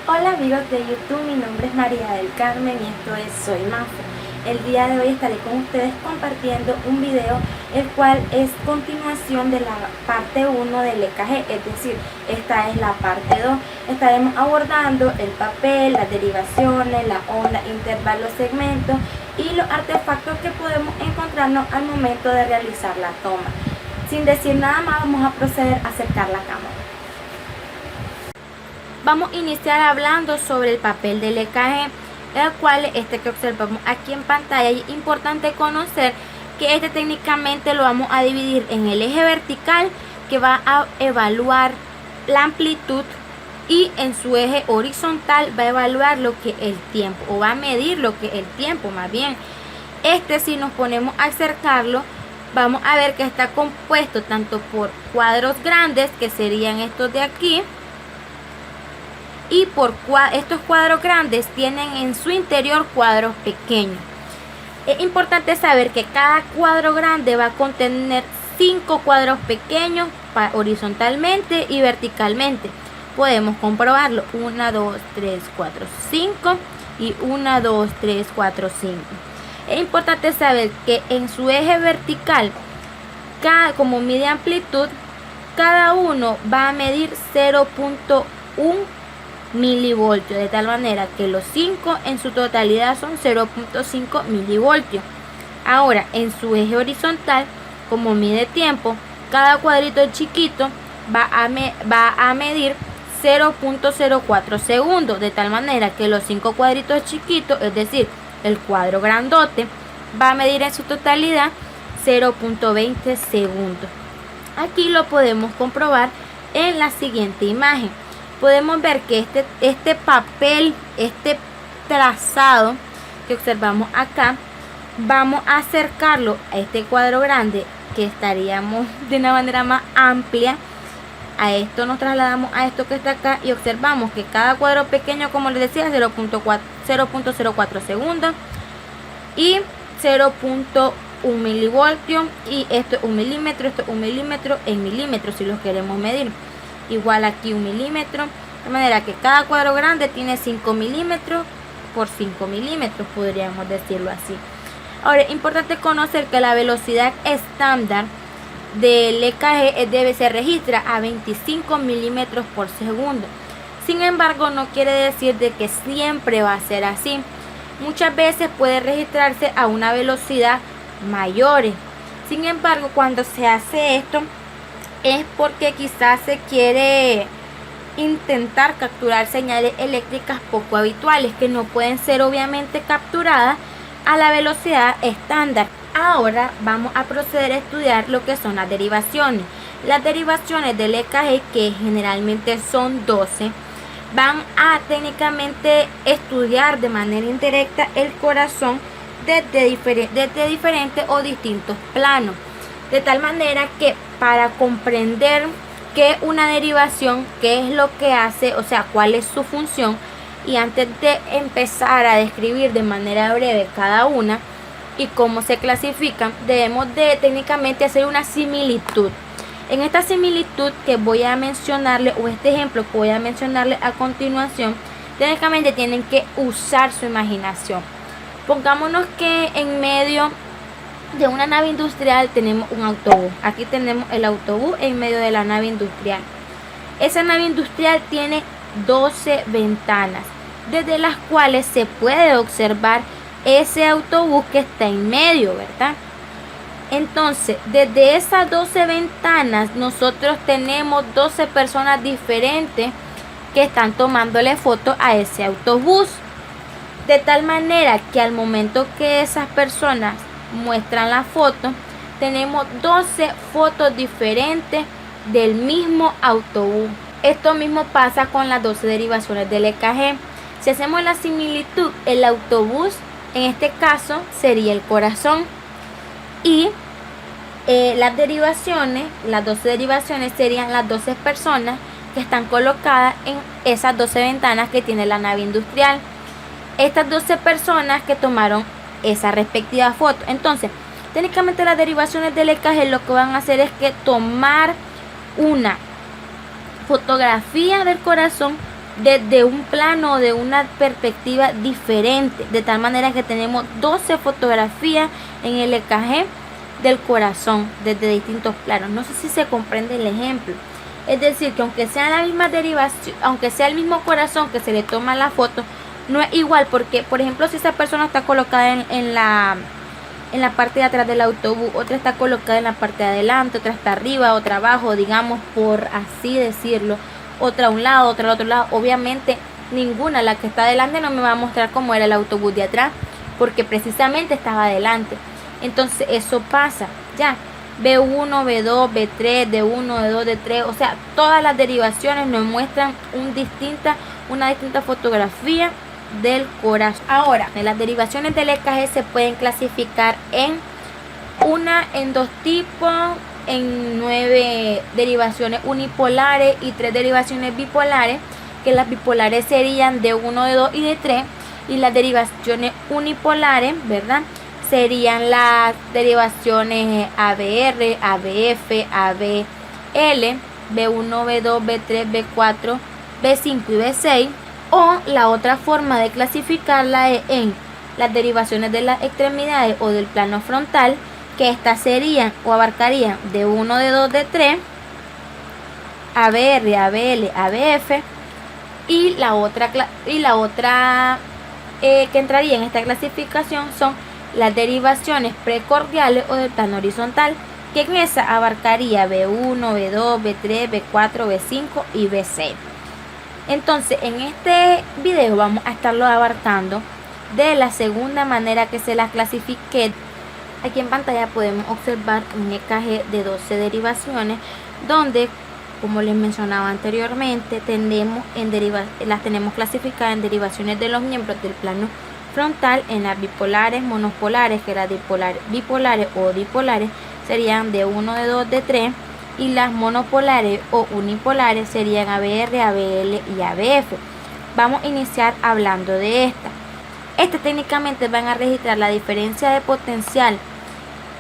Hola amigos de YouTube, mi nombre es María del Carmen y esto es Soy Mafe. El día de hoy estaré con ustedes compartiendo un video el cual es continuación de la parte 1 del EKG, es decir, esta es la parte 2. Estaremos abordando el papel, las derivaciones, la onda, intervalos, segmentos y los artefactos que podemos encontrarnos al momento de realizar la toma. Sin decir nada más, vamos a proceder a acercar la cámara. Vamos a iniciar hablando sobre el papel del EKG, el cual que observamos aquí en pantalla. Es importante conocer que técnicamente lo vamos a dividir en el eje vertical, que va a evaluar la amplitud, y en su eje horizontal va a evaluar lo que el tiempo, o va a medir lo que el tiempo más bien. Si nos ponemos a acercarlo, vamos a ver que está compuesto tanto por cuadros grandes, que serían estos de aquí, y por estos cuadros grandes tienen en su interior cuadros pequeños. Es importante saber que cada cuadro grande va a contener 5 cuadros pequeños horizontalmente y verticalmente. Podemos comprobarlo: 1, 2, 3, 4, 5 y 1, 2, 3, 4, 5. Es importante saber que en su eje vertical, como mide amplitud, cada uno va a medir 0.1 milivoltios, de tal manera que los 5 en su totalidad son 0.5 milivoltios. Ahora, en su eje horizontal, como mide tiempo, cada cuadrito chiquito va a medir 0.04 segundos, de tal manera que los 5 cuadritos chiquitos, es decir, el cuadro grandote, va a medir en su totalidad 0.20 segundos. Aquí lo podemos comprobar en la siguiente imagen. Podemos ver que este papel, este trazado que observamos acá, vamos a acercarlo a este cuadro grande, que estaríamos de una manera más amplia. A esto nos trasladamos a esto que está acá y observamos que cada cuadro pequeño, como les decía, 0.04 segundos y 0.1 milivoltios, y esto es 1 milímetro, esto es 1 milímetro en milímetros si los queremos medir. Igual aquí 1 milímetro, de manera que cada cuadro grande tiene 5 milímetros por 5 milímetros, podríamos decirlo así. Ahora, es importante conocer que la velocidad estándar del EKG se registra a 25 milímetros por segundo. Sin embargo, no quiere decir de que siempre va a ser así. Muchas veces puede registrarse a una velocidad mayor. Sin embargo, cuando se hace esto, es porque quizás se quiere intentar capturar señales eléctricas poco habituales, que no pueden ser obviamente capturadas a la velocidad estándar. Ahora vamos a proceder a estudiar lo que son las derivaciones. Las derivaciones del EKG, que generalmente son 12, van a técnicamente estudiar de manera indirecta el corazón desde diferentes o distintos planos. De tal manera que para comprender qué es una derivación, qué es lo que hace, o sea, cuál es su función, y antes de empezar a describir de manera breve cada una y cómo se clasifican, debemos de técnicamente hacer una similitud. En esta similitud que voy a mencionarle, o este ejemplo que voy a mencionarle a continuación, técnicamente tienen que usar su imaginación. Pongámonos que en medio de una nave industrial tenemos un autobús. Aquí tenemos el autobús en medio de la nave industrial. Esa nave industrial tiene 12 ventanas, desde las cuales se puede observar ese autobús que está en medio, ¿verdad? Entonces, desde esas 12 ventanas, nosotros tenemos 12 personas diferentes que están tomándole fotos a ese autobús. De tal manera que al momento que esas personas muestran la foto, tenemos 12 fotos diferentes del mismo autobús. Esto mismo pasa con las 12 derivaciones del EKG. Si hacemos la similitud, el autobús en este caso sería el corazón, y las 12 derivaciones serían las 12 personas que están colocadas en esas 12 ventanas que tiene la nave industrial. Estas 12 personas que tomaron esa respectiva foto. Entonces, Técnicamente las derivaciones del EKG lo que van a hacer es que tomar una fotografía del corazón desde un plano o de una perspectiva diferente, de tal manera que tenemos 12 fotografías en el EKG del corazón desde distintos planos. No sé si se comprende el ejemplo. Es decir, que aunque sea la misma derivación, aunque sea el mismo corazón que se le toma la foto, no es igual, porque por ejemplo si esa persona está colocada en la parte de atrás del autobús, otra está colocada en la parte de adelante, otra está arriba, otra abajo, digamos, por así decirlo, otra a un lado, otra al otro lado, obviamente ninguna, la que está adelante no me va a mostrar cómo era el autobús de atrás, porque precisamente estaba adelante. Entonces eso pasa, ya, B1, B2, B3, D1, D2, D3, o sea, todas las derivaciones nos muestran una distinta fotografía del corazón. Ahora, las derivaciones del EKG se pueden clasificar en dos tipos, en 9 derivaciones unipolares y 3 derivaciones bipolares, que las bipolares serían D1, D2 y D3, y las derivaciones unipolares, ¿verdad?, serían las derivaciones ABR, ABF, ABL, B1, B2, B3, B4, B5 y B6. O la otra forma de clasificarla es en las derivaciones de las extremidades o del plano frontal, que estas serían o abarcarían D1, D2, D3, ABR, ABL, ABF, y la otra que entraría en esta clasificación son las derivaciones precordiales o del plano horizontal, que en esa abarcaría B1, B2, B3, B4, B5 y B6. Entonces, en este video vamos a estarlo abarcando de la segunda manera que se las clasifique. Aquí en pantalla podemos observar un EKG de 12 derivaciones, donde, como les mencionaba anteriormente, las tenemos clasificadas en derivaciones de los miembros del plano frontal, en las bipolares, monopolares, que las bipolares o dipolares serían D1, D2, D3, y las monopolares o unipolares serían ABR, ABL y ABF. Vamos a iniciar hablando de esta. Estas técnicamente van a registrar la diferencia de potencial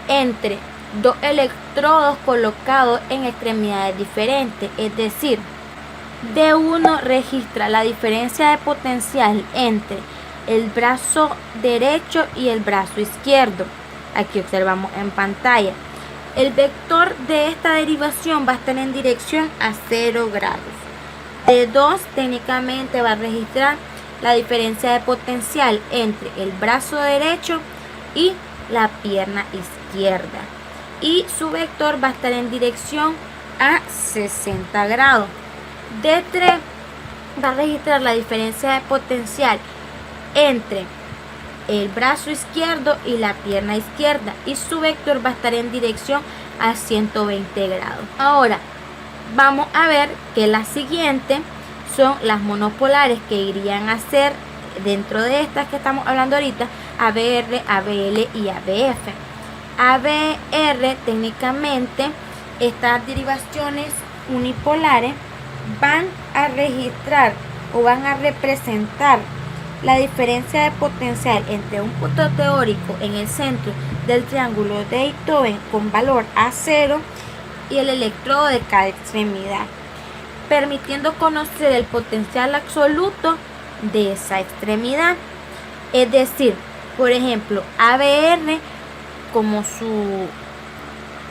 entre dos electrodos colocados en extremidades diferentes, es decir, D1 registra la diferencia de potencial entre el brazo derecho y el brazo izquierdo. Aquí observamos en pantalla. El vector de esta derivación va a estar en dirección a 0 grados. D2 técnicamente va a registrar la diferencia de potencial entre el brazo derecho y la pierna izquierda, y su vector va a estar en dirección a 60 grados. D3 va a registrar la diferencia de potencial entre el brazo izquierdo y la pierna izquierda, y su vector va a estar en dirección a 120 grados. Ahora vamos a ver que las siguientes son las monopolares, que irían a ser, dentro de estas que estamos hablando ahorita, ABR, ABL y ABF. ABR técnicamente, estas derivaciones unipolares van a registrar o van a representar la diferencia de potencial entre un punto teórico en el centro del triángulo de Einthoven con valor A0 y el electrodo de cada extremidad, permitiendo conocer el potencial absoluto de esa extremidad. Es decir, por ejemplo, ABR, como su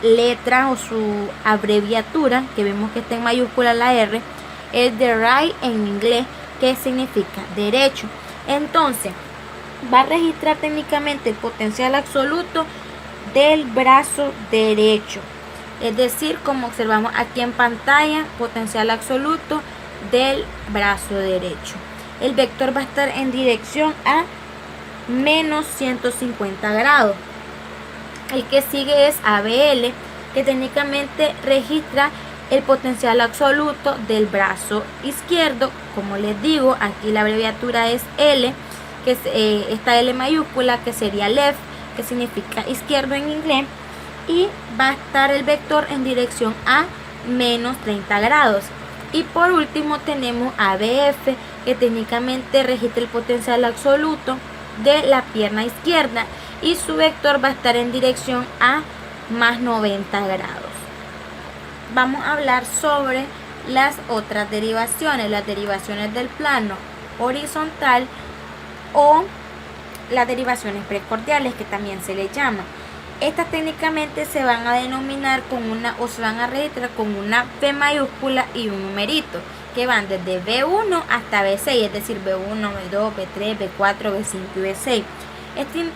letra o su abreviatura, que vemos que está en mayúscula la R, es de right en inglés, que significa derecho. Entonces, va a registrar técnicamente el potencial absoluto del brazo derecho. Es decir, como observamos aquí en pantalla, potencial absoluto del brazo derecho. El vector va a estar en dirección a menos 150 grados. El que sigue es ABL, que técnicamente registra el potencial absoluto del brazo izquierdo. Como les digo, aquí la abreviatura es L, que es esta L mayúscula, que sería left, que significa izquierdo en inglés, y va a estar el vector en dirección a menos 30 grados. Y por último tenemos ABF, que técnicamente registra el potencial absoluto de la pierna izquierda y su vector va a estar en dirección a más 90 grados. Vamos a hablar sobre las otras derivaciones, las derivaciones del plano horizontal o las derivaciones precordiales, que también se le llama. Estas técnicamente se van a denominar con una, o se van a registrar con una V mayúscula y un numerito, que van desde B1 hasta B6, es decir, B1, B2, B3, B4, B5 y B6.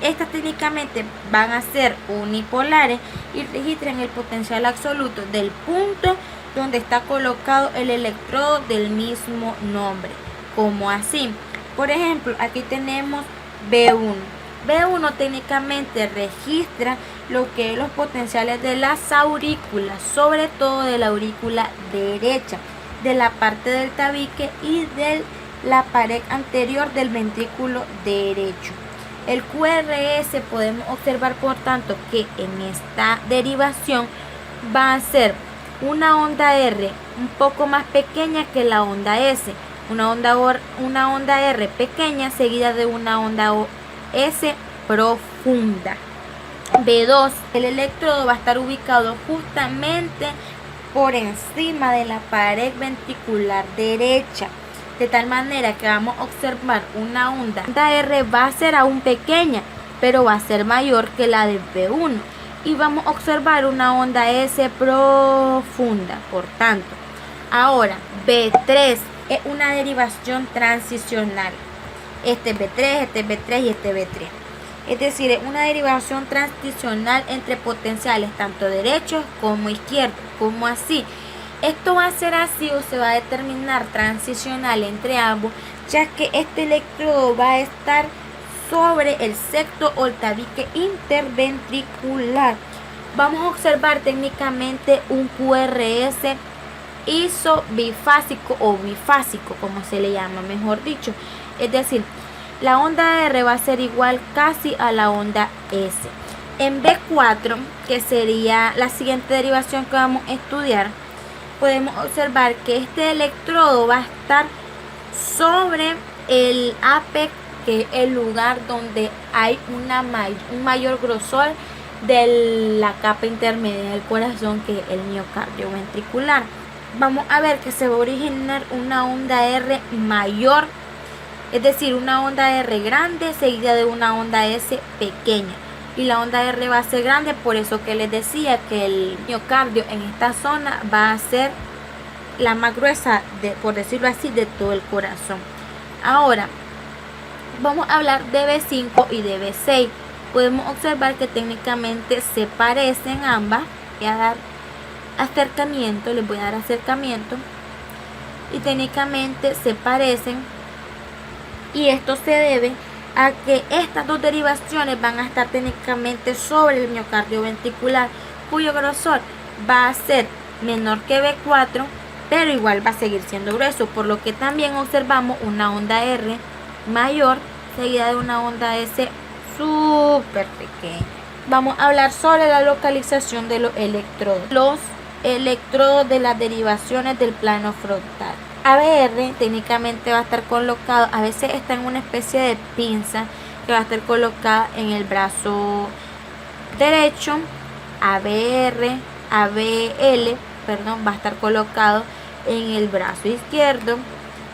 Estas técnicamente van a ser unipolares y registran el potencial absoluto del punto donde está colocado el electrodo del mismo nombre, como así. Por ejemplo, aquí tenemos B1. B1 técnicamente registra lo que es los potenciales de las aurículas, sobre todo de la aurícula derecha, de la parte del tabique y de la pared anterior del ventrículo derecho. El QRS podemos observar, por tanto, que en esta derivación va a ser una onda R un poco más pequeña que la onda S, una onda R pequeña seguida de una onda S profunda. B2, el electrodo va a estar ubicado justamente por encima de la pared ventricular derecha, de tal manera que vamos a observar una onda R va a ser aún pequeña, pero va a ser mayor que la de B1, y vamos a observar una onda S profunda. Por tanto, ahora B3 es una derivación transicional. Este es B3, este es B3 y este es B3. Es decir, es una derivación transicional entre potenciales tanto derechos como izquierdos. ¿Cómo así? Esto va a ser así, o se va a determinar transicional entre ambos, ya que este electrodo va a estar sobre el septo o el tabique interventricular. Vamos a observar técnicamente un QRS isobifásico o bifásico, como se le llama, mejor dicho. Es decir, la onda R va a ser igual casi a la onda S. En B4, que sería la siguiente derivación que vamos a estudiar, podemos observar que este electrodo va a estar sobre el apex, que es el lugar donde hay un mayor grosor de la capa intermedia del corazón, que es el miocardio ventricular. Vamos a ver que se va a originar una onda R mayor, es decir, una onda R grande seguida de una onda S pequeña. Y la onda R va a ser grande, por eso que les decía que el miocardio en esta zona va a ser la más gruesa, por decirlo así, de todo el corazón. Ahora, vamos a hablar de B5 y de B6. Podemos observar que técnicamente se parecen ambas. Voy a dar acercamiento, les voy a dar acercamiento. Y técnicamente se parecen. Y esto se debe a que estas dos derivaciones van a estar técnicamente sobre el miocardio ventricular, cuyo grosor va a ser menor que B4, pero igual va a seguir siendo grueso, por lo que también observamos una onda R mayor seguida de una onda S súper pequeña. Vamos a hablar sobre la localización de los electrodos. Los electrodos de las derivaciones del plano frontal. ABR técnicamente va a estar colocado, a veces está en una especie de pinza que va a estar colocada en el brazo derecho. ABL va a estar colocado en el brazo izquierdo,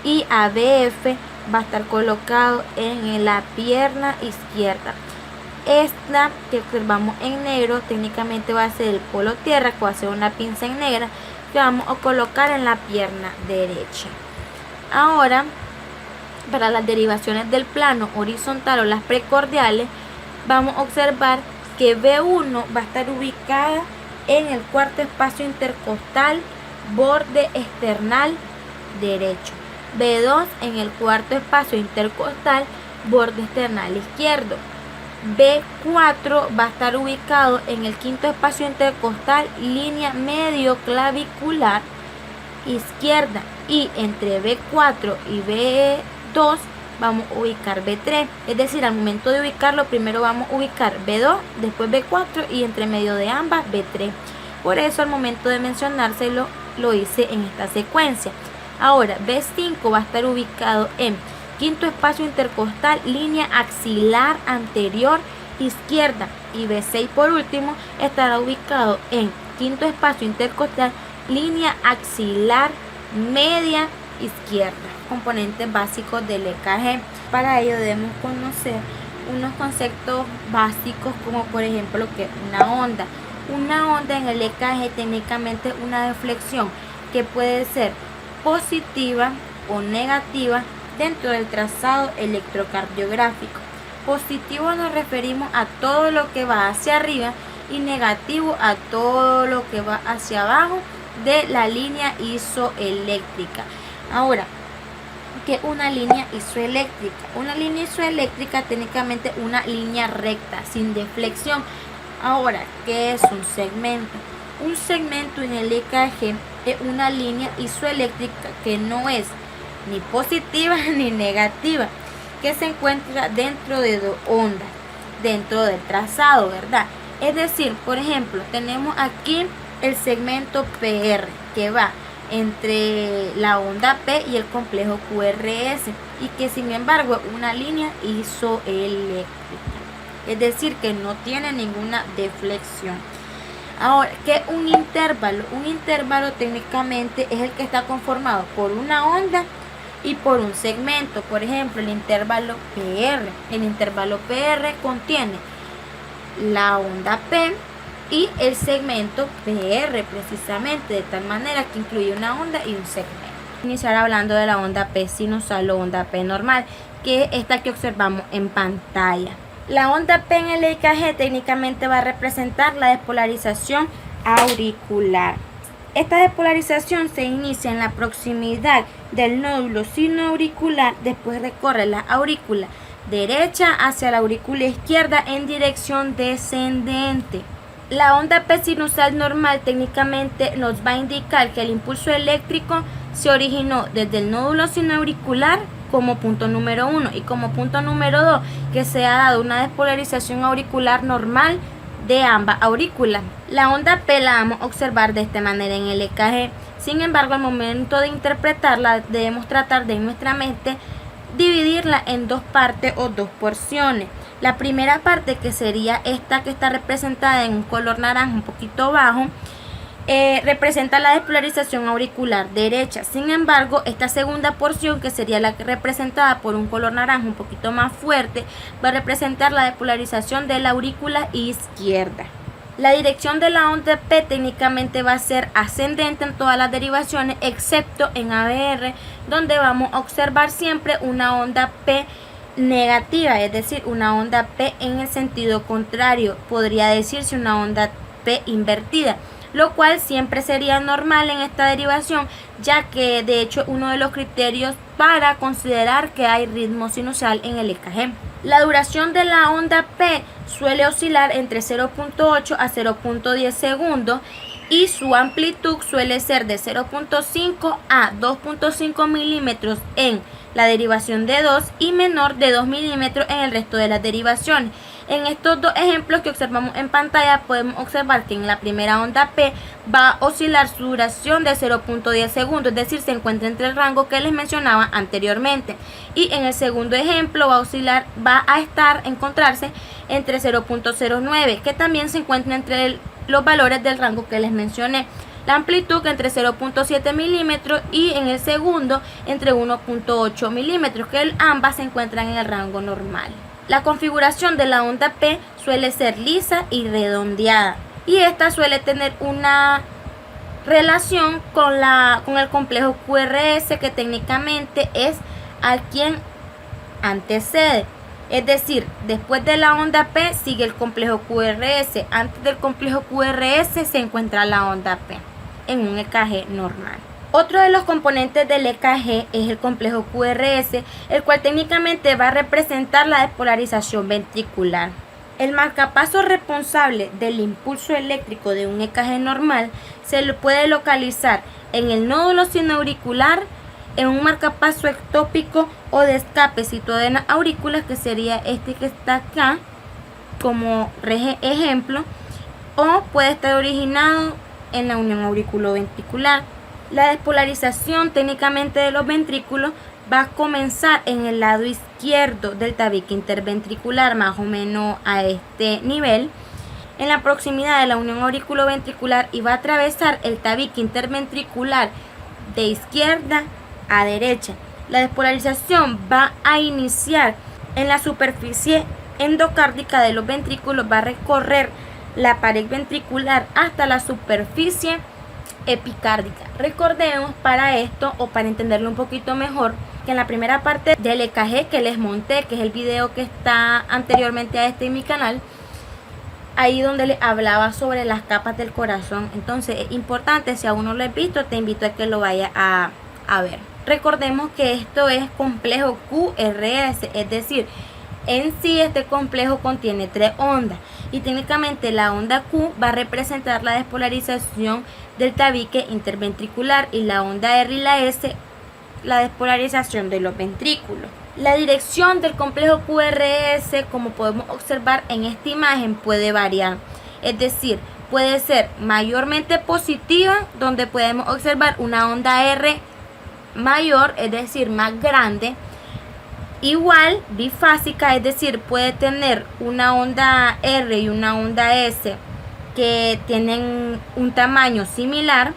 y ABF va a estar colocado en la pierna izquierda. Esta que observamos en negro técnicamente va a ser el polo tierra, que va a ser una pinza en negra que vamos a colocar en la pierna derecha. Ahora, para las derivaciones del plano horizontal o las precordiales, vamos a observar que B1 va a estar ubicada en el cuarto espacio intercostal, borde external derecho. B2 en el cuarto espacio intercostal, borde external izquierdo. B4 va a estar ubicado en el quinto espacio intercostal, línea medio clavicular izquierda, y entre B4 y B2 vamos a ubicar B3, es decir, al momento de ubicarlo primero vamos a ubicar B2, después B4 y entre medio de ambas B3. Por eso al momento de mencionárselo lo hice en esta secuencia. Ahora B5 va a estar ubicado en Quinto espacio intercostal, línea axilar anterior izquierda. Y B6 por último estará ubicado en quinto espacio intercostal, línea axilar media izquierda. Componentes básicos del EKG. Para ello debemos conocer unos conceptos básicos como por ejemplo que una onda. Una onda en el EKG técnicamente una deflexión que puede ser positiva o negativa dentro del trazado electrocardiográfico. Positivo nos referimos a todo lo que va hacia arriba y negativo a todo lo que va hacia abajo de la línea isoeléctrica. Ahora, ¿qué es una línea isoeléctrica? Una línea isoeléctrica técnicamente una línea recta, sin deflexión. Ahora, ¿qué es un segmento? Un segmento en el EKG es una línea isoeléctrica que no es ni positiva ni negativa, que se encuentra dentro de dos ondas, dentro del trazado, ¿verdad? Es decir, por ejemplo, tenemos aquí el segmento PR que va entre la onda P y el complejo QRS y que sin embargo es una línea isoeléctrica, es decir, que no tiene ninguna deflexión. Ahora, ¿qué es un intervalo? Un intervalo técnicamente es el que está conformado por una onda y por un segmento. Por ejemplo, el intervalo PR. El intervalo PR contiene la onda P y el segmento PR precisamente, de tal manera que incluye una onda y un segmento. Iniciar hablando de la onda P sinusal o onda P normal, que es esta que observamos en pantalla. La onda P en el EKG técnicamente va a representar la despolarización auricular. Esta despolarización se inicia en la proximidad del nódulo sinoauricular, después recorre la aurícula derecha hacia la aurícula izquierda en dirección descendente. La onda P sinusal normal técnicamente nos va a indicar que el impulso eléctrico se originó desde el nódulo sinoauricular como punto número 1 y como punto número 2 que se ha dado una despolarización auricular normal de ambas aurículas. La onda P la vamos a observar de esta manera en el EKG. Sin embargo, al momento de interpretarla debemos tratar de en nuestra mente dividirla en dos partes o dos porciones. La primera parte, que sería esta que está representada en un color naranja un poquito bajo, representa la despolarización auricular derecha. Sin embargo, esta segunda porción, que sería la que representada por un color naranja un poquito más fuerte, va a representar la despolarización de la aurícula izquierda. La dirección de la onda P técnicamente va a ser ascendente en todas las derivaciones, excepto en ABR, donde vamos a observar siempre una onda P negativa, es decir, una onda P en el sentido contrario, podría decirse una onda P invertida, lo cual siempre sería normal en esta derivación, ya que de hecho uno de los criterios para considerar que hay ritmo sinusal en el EKG. La duración de la onda P suele oscilar entre 0.8 a 0.10 segundos y su amplitud suele ser de 0.5 a 2.5 milímetros en la derivación de 2 y menor de 2 milímetros en el resto de las derivaciones. En estos dos ejemplos que observamos en pantalla podemos observar que en la primera onda P va a oscilar su duración de 0.10 segundos, es decir, se encuentra entre el rango que les mencionaba anteriormente. Y en el segundo ejemplo va a encontrarse entre 0.09, que también se encuentra entre los valores del rango que les mencioné. La amplitud entre 0.7 milímetros y en el segundo entre 1.8 milímetros, que ambas se encuentran en el rango normal. La configuración de la onda P suele ser lisa y redondeada, y esta suele tener una relación con el complejo QRS, que técnicamente es a quien antecede. Es decir, después de la onda P sigue el complejo QRS. Antes del complejo QRS se encuentra la onda P en un EKG normal. Otro de los componentes del EKG es el complejo QRS, el cual técnicamente va a representar la despolarización ventricular. El marcapasos responsable del impulso eléctrico de un EKG normal se lo puede localizar en el nódulo sinoauricular, en un marcapaso ectópico o de escape situado en las aurículas, que sería este que está acá como ejemplo, o puede estar originado en la unión auriculoventricular. La despolarización técnicamente de los ventrículos va a comenzar en el lado izquierdo del tabique interventricular, más o menos a este nivel, en la proximidad de la unión auriculoventricular, y va a atravesar el tabique interventricular de izquierda a derecha. La despolarización va a iniciar en la superficie endocárdica de los ventrículos, va a recorrer la pared ventricular hasta la superficie epicárdica. Recordemos para esto, o para entenderlo un poquito mejor, que en la primera parte del EKG que les monté, que es el video que está anteriormente a este en mi canal, ahí donde les hablaba sobre las capas del corazón. Entonces es importante, si aún no lo has visto, te invito a que lo vayas a ver. Recordemos que esto es complejo QRS, es decir, en sí este complejo contiene 3 ondas, y técnicamente la onda Q va a representar la despolarización del tabique interventricular, y la onda R y la S la despolarización de los ventrículos. La dirección del complejo QRS, como podemos observar en esta imagen, puede variar, es decir, puede ser mayormente positiva, donde podemos observar una onda R mayor, es decir, más grande, igual bifásica, es decir, puede tener una onda R y una onda S que tienen un tamaño similar,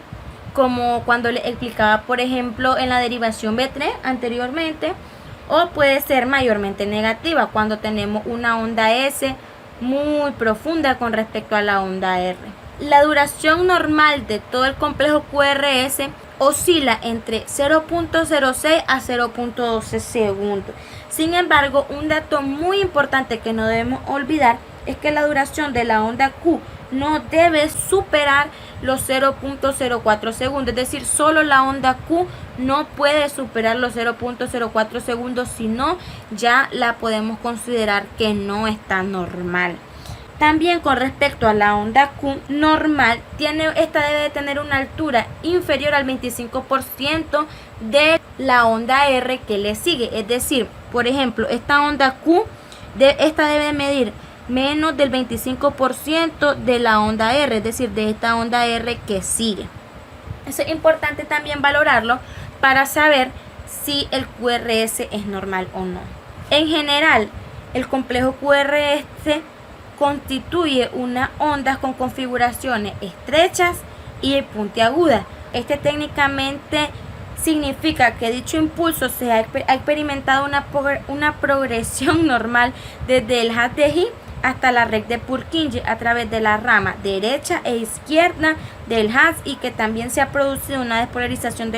como cuando les explicaba, por ejemplo, en la derivación B3 anteriormente, o puede ser mayormente negativa, cuando tenemos una onda S muy profunda con respecto a la onda R. La duración normal de todo el complejo QRS oscila entre 0.06 a 0.12 segundos. Sin embargo, un dato muy importante que no debemos olvidar es que la duración de la onda Q no debe superar los 0.04 segundos, es decir, solo la onda Q no puede superar los 0.04 segundos, sino ya la podemos considerar que no está normal. También con respecto a la onda Q normal, esta debe tener una altura inferior al 25% de la onda R que le sigue, es decir, por ejemplo, esta onda Q, esta debe medir menos del 25% de la onda R, es decir, de esta onda R que sigue. Eso es importante también valorarlo para saber si el QRS es normal o no. En general, el complejo QRS constituye unas ondas con configuraciones estrechas y puntiagudas. Técnicamente significa que dicho impulso se ha experimentado una progresión normal desde el haz de Higgs hasta la red de Purkinje a través de la rama derecha e izquierda del haz, y que también se ha producido una despolarización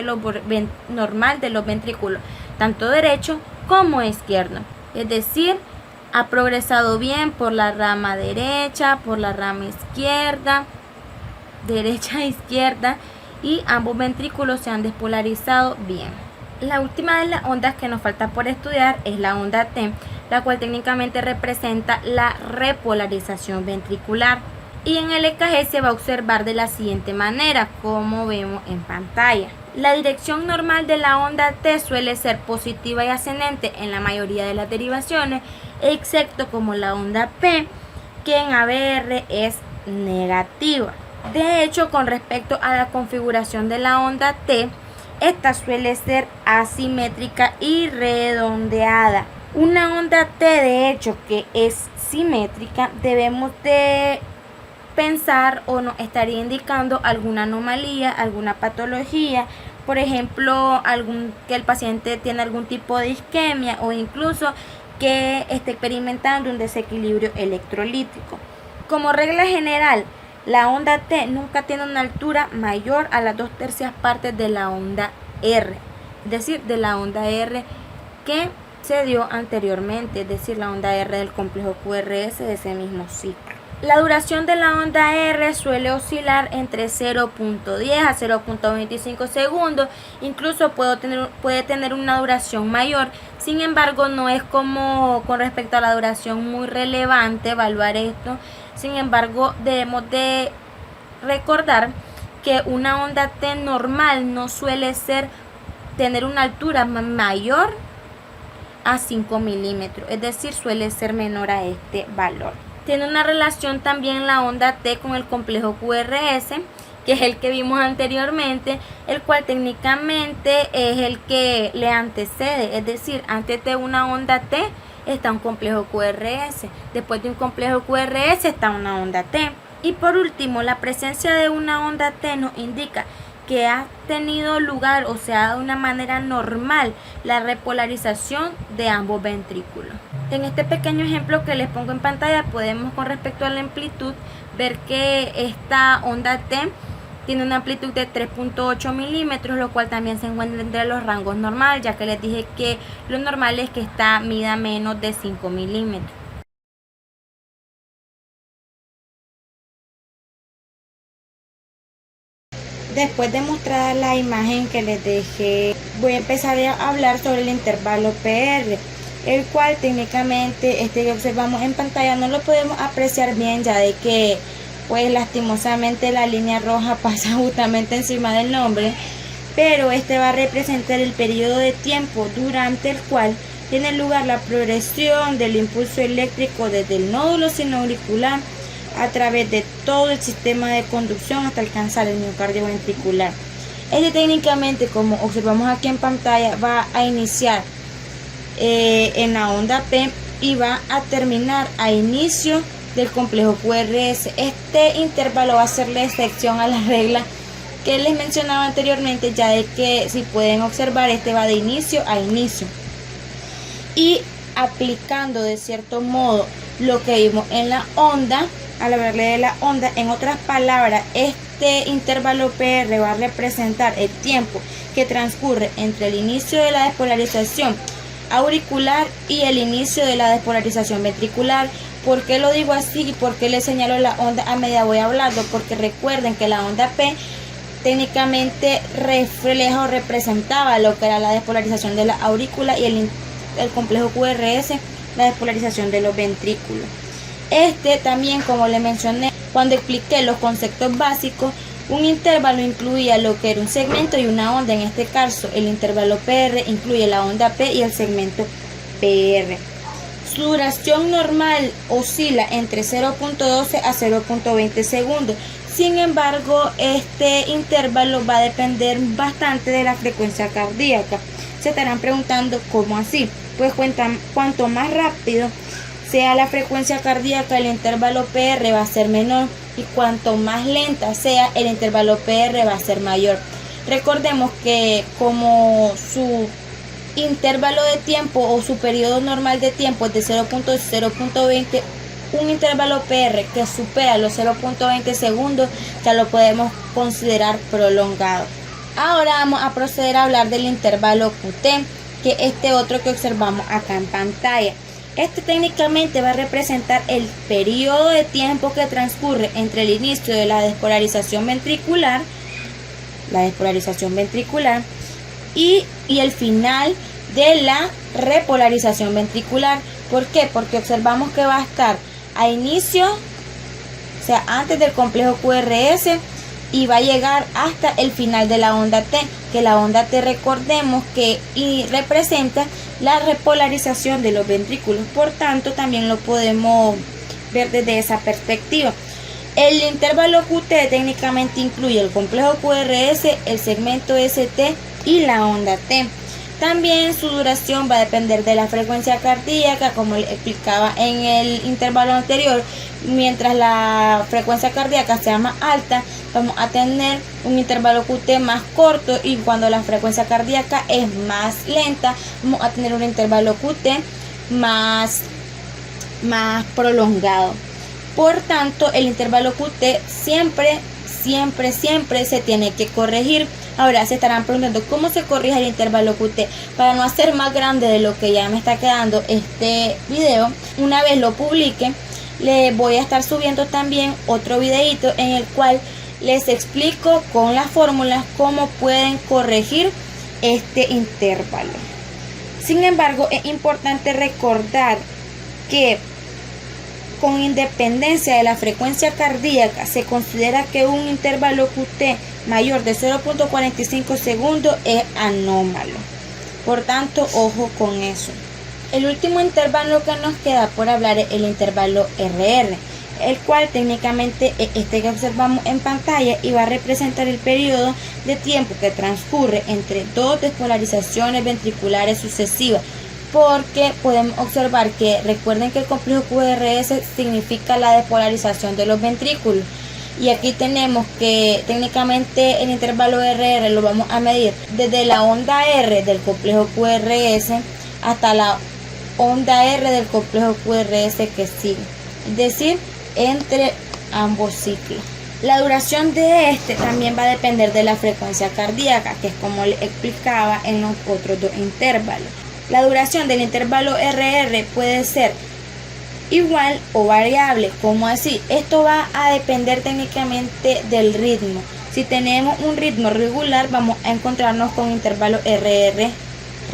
normal de los ventrículos, tanto derecho como izquierdo. Es decir, ha progresado bien por la rama derecha, por la rama izquierda, derecha e izquierda, y ambos ventrículos se han despolarizado bien. La última de las ondas que nos falta por estudiar es la onda T, la cual técnicamente representa la repolarización ventricular, y en el EKG se va a observar de la siguiente manera, como vemos en pantalla. La dirección normal de la onda T suele ser positiva y ascendente en la mayoría de las derivaciones, excepto como la onda P, que en ABR es negativa. De hecho, con respecto a la configuración de la onda T, esta suele ser asimétrica y redondeada. Una onda T, de hecho, que es simétrica, debemos de pensar o nos estaría indicando alguna anomalía, alguna patología, por ejemplo, que el paciente tiene algún tipo de isquemia, o incluso que esté experimentando un desequilibrio electrolítico. Como regla general, la onda T nunca tiene una altura mayor a las 2/3 partes de la onda R, es decir, de la onda R que se dio anteriormente, es decir, la onda R del complejo QRS de ese mismo ciclo. La duración de la onda R suele oscilar entre 0.10 a 0.25 segundos, incluso puede tener una duración mayor. Sin embargo, no es como con respecto a la duración muy relevante evaluar esto. Sin embargo, debemos de recordar que una onda T normal no suele tener una altura mayor a 5 milímetros, es decir, suele ser menor a este valor. Tiene una relación también la onda T con el complejo QRS, que es el que vimos anteriormente, el cual técnicamente es el que le antecede, es decir, antes de una onda T está un complejo QRS, después de un complejo QRS está una onda T. Y por último, la presencia de una onda T nos indica que ha tenido lugar o se ha dado de una manera normal la repolarización de ambos ventrículos. En este pequeño ejemplo que les pongo en pantalla podemos, con respecto a la amplitud, ver que esta onda T tiene una amplitud de 3.8 milímetros, lo cual también se encuentra entre los rangos normales, ya que les dije que lo normal es que esta mida menos de 5 milímetros. Después de mostrar la imagen que les dejé, voy a empezar a hablar sobre el intervalo PR, el cual técnicamente que observamos en pantalla no lo podemos apreciar bien, ya de que pues lastimosamente la línea roja pasa justamente encima del nombre, pero este va a representar el periodo de tiempo durante el cual tiene lugar la progresión del impulso eléctrico desde el nódulo sinoauricular a través de todo el sistema de conducción hasta alcanzar el miocardio ventricular. Este técnicamente, como observamos aquí en pantalla, va a iniciar en la onda P y va a terminar a inicio del complejo QRS. Este intervalo va a ser la excepción a la regla que les mencionaba anteriormente, ya de que, si pueden observar, este va de inicio a inicio. Y aplicando de cierto modo lo que vimos en la onda, al hablarle de la onda, en otras palabras, este intervalo PR va a representar el tiempo que transcurre entre el inicio de la despolarización auricular y el inicio de la despolarización ventricular. ¿Por qué lo digo así y por qué les señalo la onda a medida voy hablando? Porque recuerden que la onda P técnicamente refleja o representaba lo que era la despolarización de la aurícula y el complejo QRS, la despolarización de los ventrículos. También, como le mencioné cuando expliqué los conceptos básicos, un intervalo incluía lo que era un segmento y una onda. En este caso, el intervalo PR incluye la onda P y el segmento PR. Su duración normal oscila entre 0.12 a 0.20 segundos. Sin embargo, este intervalo va a depender bastante de la frecuencia cardíaca. Se estarán preguntando, ¿cómo así? Pues cuanto más rápido sea la frecuencia cardíaca, el intervalo PR va a ser menor, y cuanto más lenta sea, el intervalo PR va a ser mayor. Recordemos que como su intervalo de tiempo o su periodo normal de tiempo es de 0.20, un intervalo PR que supera los 0.20 segundos ya lo podemos considerar prolongado. Ahora vamos a proceder a hablar del intervalo QT, que es otro que observamos acá en pantalla. Técnicamente va a representar el periodo de tiempo que transcurre entre el inicio de la despolarización ventricular y el final de la repolarización ventricular. ¿Por qué? Porque observamos que va a estar a inicio, o sea, antes del complejo QRS, y va a llegar hasta el final de la onda T, que la onda T, recordemos que representa la repolarización de los ventrículos. Por tanto, también lo podemos ver desde esa perspectiva. El intervalo QT técnicamente incluye el complejo QRS, el segmento ST y la onda T. También su duración va a depender de la frecuencia cardíaca, como le explicaba en el intervalo anterior. Mientras la frecuencia cardíaca sea más alta, vamos a tener un intervalo QT más corto, y cuando la frecuencia cardíaca es más lenta, vamos a tener un intervalo QT más prolongado. Por tanto, el intervalo QT siempre se tiene que corregir. Ahora se estarán preguntando cómo se corrige el intervalo QT. Para no hacer más grande de lo que ya me está quedando este video, una vez lo publique, le voy a estar subiendo también otro videito en el cual les explico con las fórmulas cómo pueden corregir este intervalo. Sin embargo, es importante recordar que con independencia de la frecuencia cardíaca, se considera que un intervalo QT mayor de 0.45 segundos es anómalo. Por tanto, ojo con eso. El último intervalo que nos queda por hablar es el intervalo RR. el cual técnicamente es este que observamos en pantalla y va a representar el periodo de tiempo que transcurre entre dos despolarizaciones ventriculares sucesivas, porque podemos observar que recuerden que el complejo QRS significa la despolarización de los ventrículos, y aquí tenemos que técnicamente el intervalo RR lo vamos a medir desde la onda R del complejo QRS hasta la onda R del complejo QRS que sigue, es decir, entre ambos ciclos. La duración de este también va a depender de la frecuencia cardíaca, que es como le explicaba en los otros dos intervalos. La duración del intervalo RR puede ser igual o variable. ¿Cómo así? Esto va a depender técnicamente del ritmo. Si tenemos un ritmo regular, vamos a encontrarnos con intervalos RR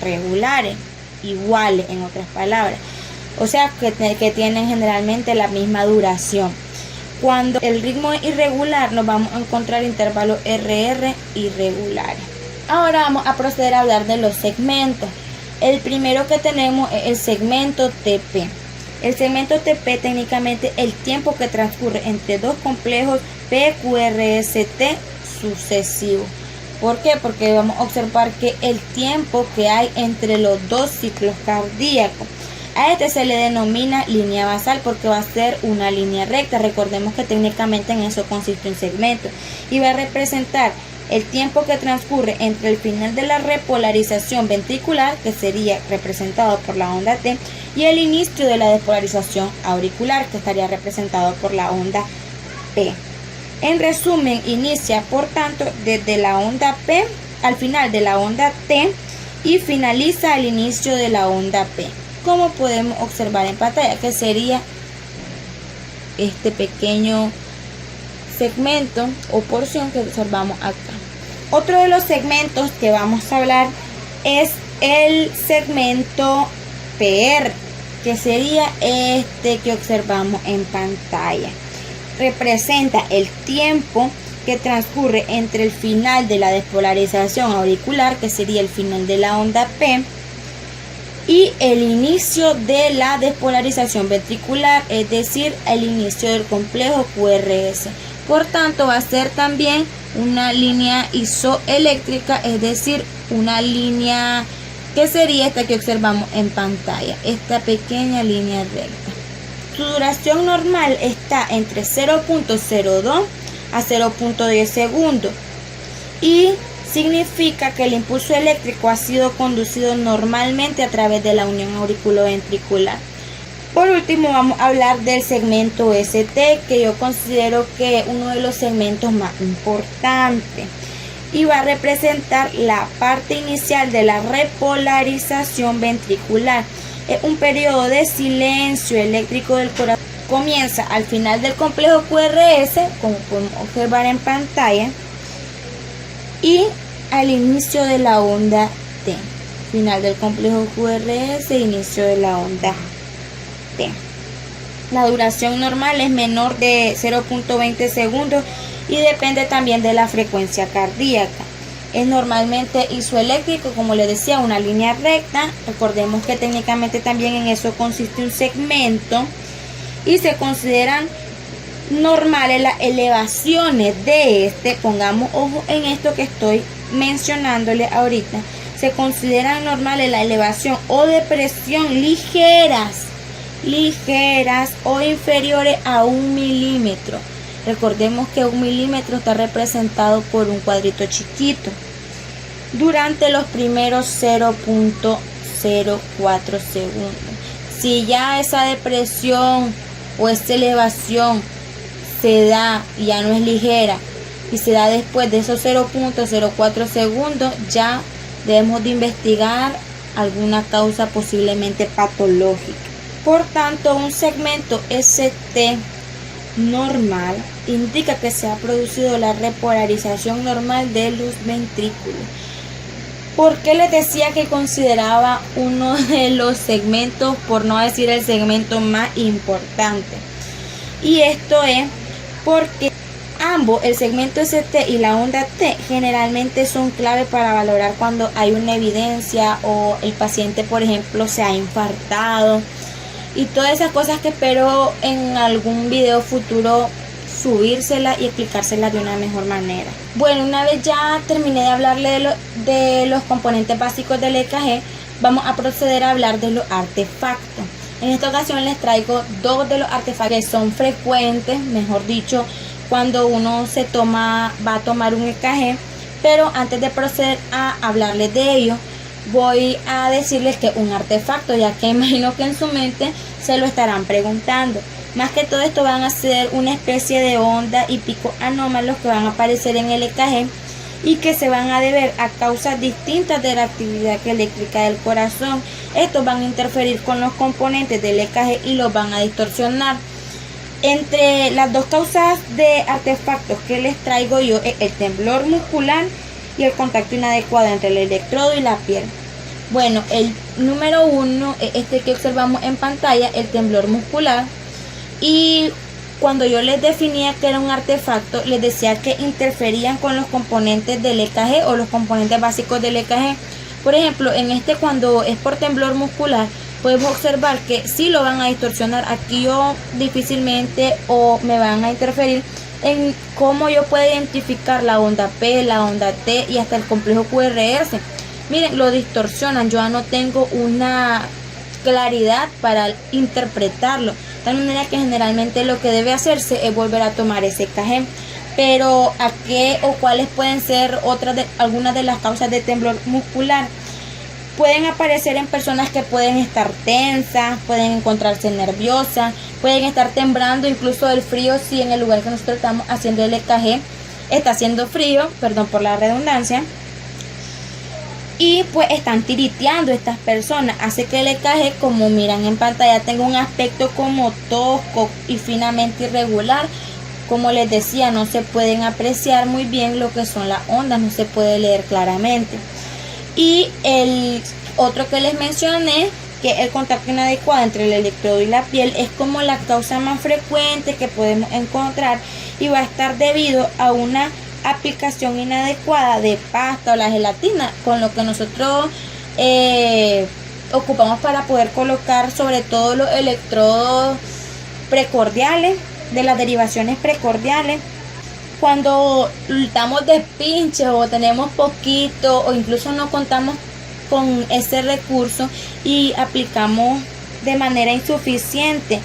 regulares, iguales en otras palabras. O sea, que tienen generalmente la misma duración. Cuando el ritmo es irregular, nos vamos a encontrar intervalos RR irregulares. Ahora vamos a proceder a hablar de los segmentos. El primero que tenemos es el segmento TP. El segmento TP técnicamente es el tiempo que transcurre entre dos complejos PQRST sucesivos. ¿Por qué? Porque vamos a observar que el tiempo que hay entre los dos ciclos cardíacos, a este se le denomina línea basal porque va a ser una línea recta. Recordemos que técnicamente en eso consiste un segmento y va a representar el tiempo que transcurre entre el final de la repolarización ventricular, que sería representado por la onda T, y el inicio de la despolarización auricular, que estaría representado por la onda P. En resumen, inicia por tanto desde la onda P al final de la onda T y finaliza al inicio de la onda P, como podemos observar en pantalla, que sería este pequeño segmento o porción que observamos acá. Otro de los segmentos que vamos a hablar es el segmento PR, que sería este que observamos en pantalla. Representa el tiempo que transcurre entre el final de la despolarización auricular, que sería el final de la onda P, y el inicio de la despolarización ventricular, es decir, el inicio del complejo QRS. Por tanto, va a ser también una línea isoeléctrica, es decir, una línea que sería esta que observamos en pantalla, esta pequeña línea recta. Su duración normal está entre 0.02 a 0.10 segundos y significa que el impulso eléctrico ha sido conducido normalmente a través de la unión auriculoventricular. Por último, vamos a hablar del segmento ST, que yo considero que es uno de los segmentos más importantes y va a representar la parte inicial de la repolarización ventricular. Es un periodo de silencio eléctrico del corazón. Comienza al final del complejo QRS, como podemos observar en pantalla, y al inicio de la onda T. Final del complejo QRS, inicio de la onda T. La duración normal es menor de 0.20 segundos y depende también de la frecuencia cardíaca. Es normalmente isoeléctrico, como les decía, una línea recta. Recordemos que técnicamente también en eso consiste un segmento y se consideran normales las elevaciones de este. Pongamos ojo en esto que estoy mencionándole ahorita. Se consideran normales la elevación o depresión ligeras o inferiores a 1 milímetro. Recordemos que 1 milímetro está representado por un cuadrito chiquito durante los primeros 0.04 segundos. Si ya esa depresión o esta elevación se da y ya no es ligera y se da después de esos 0.04 segundos, ya debemos de investigar alguna causa posiblemente patológica. Por tanto, un segmento ST normal indica que se ha producido la repolarización normal de los ventrículos. ¿Por qué les decía que consideraba uno de los segmentos, por no decir el segmento más importante? Y esto es porque ambos, el segmento ST y la onda T, generalmente son clave para valorar cuando hay una evidencia o el paciente, por ejemplo, se ha infartado. y todas esas cosas que espero en algún video futuro subírsela y explicársela de una mejor manera. Bueno, una vez ya terminé de hablarle de los componentes básicos del EKG, vamos a proceder a hablar de los artefactos. En esta ocasión les traigo dos de los artefactos que son frecuentes, mejor dicho, cuando uno va a tomar un EKG. Pero antes de proceder a hablarles de ello, voy a decirles que un artefacto, ya que imagino que en su mente se lo estarán preguntando. Más que todo esto van a ser una especie de onda y picos anómalos que van a aparecer en el EKG y que se van a deber a causas distintas de la actividad eléctrica del corazón. Estos van a interferir con los componentes del EKG y los van a distorsionar. Entre las dos causas de artefactos que les traigo yo es el temblor muscular y el contacto inadecuado entre el electrodo y la piel. Bueno, el número uno es este que observamos en pantalla, el temblor muscular. Y cuando yo les definía que era un artefacto, les decía que interferían con los componentes del EKG o los componentes básicos del EKG. Por ejemplo, en este, cuando es por temblor muscular, podemos observar que sí lo van a distorsionar. Aquí yo difícilmente o me van a interferir en cómo yo puedo identificar la onda P, la onda T y hasta el complejo QRS. Miren, lo distorsionan. Yo ya no tengo una claridad para interpretarlo. De tal manera que generalmente lo que debe hacerse es volver a tomar ese EKG. Pero ¿a qué o cuáles pueden ser algunas de las causas de temblor muscular? Pueden aparecer en personas que pueden estar tensas, pueden encontrarse nerviosas, pueden estar temblando incluso del frío si en el lugar que nosotros estamos haciendo el EKG está haciendo frío, perdón por la redundancia. Y pues están tiriteando estas personas, hace que el EKG, como miran en pantalla, tenga un aspecto como tosco y finamente irregular. Como les decía, no se pueden apreciar muy bien lo que son las ondas, no se puede leer claramente. Y el otro que les mencioné, que el contacto inadecuado entre el electrodo y la piel, es como la causa más frecuente que podemos encontrar y va a estar debido a una aplicación inadecuada de pasta o la gelatina, con lo que nosotros ocupamos para poder colocar sobre todo los electrodos precordiales, de las derivaciones precordiales. Cuando estamos de pinche o tenemos poquito o incluso no contamos con ese recurso y aplicamos de manera insuficiente,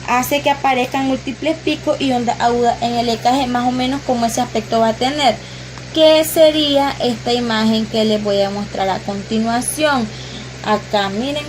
hace que aparezcan múltiples picos y ondas agudas en el EKG, más o menos como ese aspecto va a tener, que sería esta imagen que les voy a mostrar a continuación. Acá miren,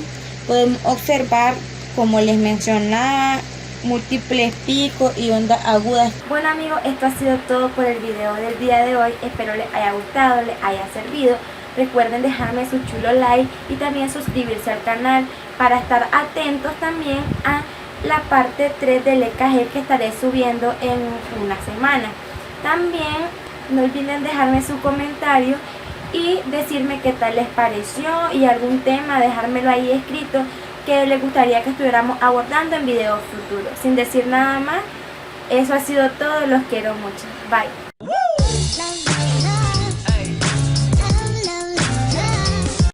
podemos observar, como les mencionaba, múltiples picos y ondas agudas. Bueno amigos, esto ha sido todo por el video del día de hoy. Espero les haya gustado, les haya servido. Recuerden dejarme su chulo like y también suscribirse al canal para estar atentos también a la parte 3 del EKG que estaré subiendo en una semana. También no olviden dejarme su comentario y decirme qué tal les pareció y algún tema, dejármelo ahí escrito que les gustaría que estuviéramos abordando en videos futuros. Sin decir nada más, eso ha sido todo, los quiero mucho. Bye.